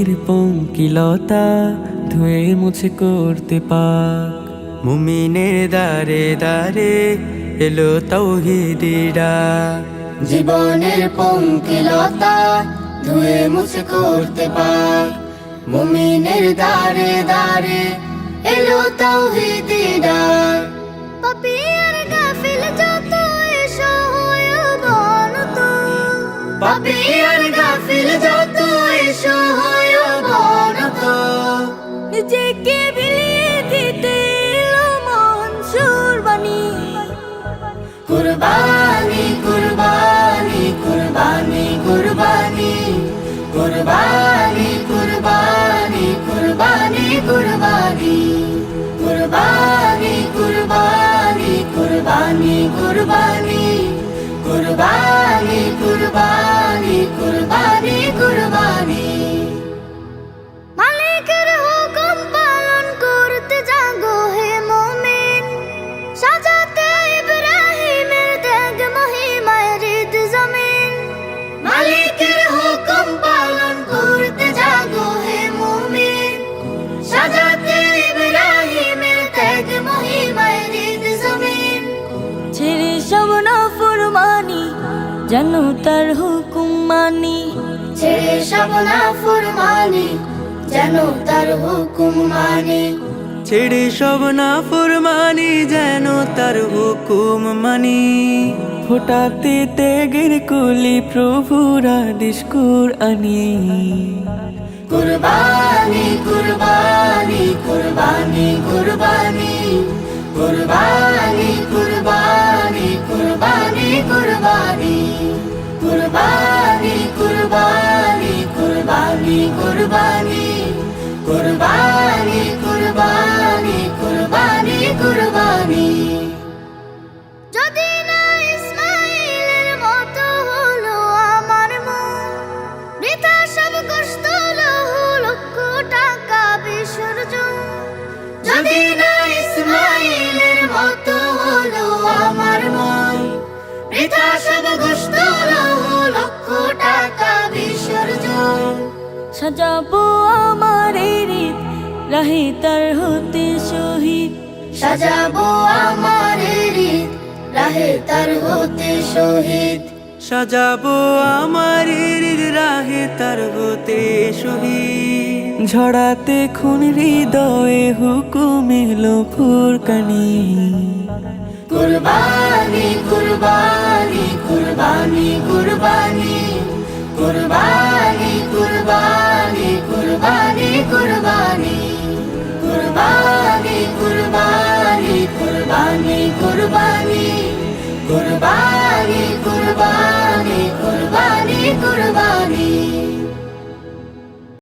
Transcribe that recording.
জীবনের পঙ্কিলতা ধুয়ে মুছে করতে পাক। মুমিনের দারে দারে এলো তাওহীদি ডাক। জীবনের পঙ্কিলতা ধুয়ে মুছে করতে পাক। মুমিনের দারে দারে এলো তাওহীদি ডাক। পাপী আর গাফিল যত এসো হয়ে অবনত, পাপী আর গাফিল যত এসো হয় অবনত। নিজেকে বিলিয়ে দিতে এলো মনসুর বাণী। কুরবানি কুরবানি কুরবানি কুরবানি কুরবানি কুরবানি কুরবানি কুরবানি কুরবানি কুরবানি কুরবানি কুরবানি কুরবানি কুরবানি কুরবানি কুরবানি। মালিকের হুকুম পালন করতে জাগো হে মুমিন, সাজাতে ইব্রাহিমের ত্যাগ মহিমায় হৃদ জমিন। মালিকের হুকুম পালন করতে জাগো হে মুমিন, সাজাতে ইব্রাহিমের ত্যাগ মহিমায় হৃদ জমিন। ছেড়ে সব নাফরমানি যেন তার হুকুম মানি। ছেড়ে সব নাফরমানি যেন তার হুকুম মানি। ছেড়ে সব নাফরমানি যেন তার হুকুম মানি। ফোটাতে ত্যাগের কুলি প্রভুর আদেশ কুরআনি। কুরবানি কুরবানি কুরবানি কুরবানি কুরবানি কুরবানি কুরবানি কুরবানি কুরবানি কুরবানি কুরবানি কুরবানি কুরবানি কুরবানি কুরবানি কুরবানি। যদি না ইসমাইলের মতো হলো আমার মন, বৃথা সব কষ্ট লক্ষ টাকা বিসর্জন। যদি না ইসমাইলের মতো হলো আমার মন, বৃথা সব কষ্ট লক্ষ টাকা বিসর্জন। সাজাবো আমার হৃদ রাহে তার হতে শহীদ। সাজাবো আমার হৃদ রাহে তার হতে শহীদ। সাজাবো আমার হৃদ রাহে তার হতে শহীদ। ঝড়াতে খুন হৃদয়ে হুকুম এলো ফুরকানি। কুরবানি কুরবানি কুরবানি কুরবানি কুরবানি কুরবানি কুরবানি কুরবানি কুরবানি কুরবানি কুরবানি কুরবানি কুরবানি কুরবানি কুরবানি কুরবানি।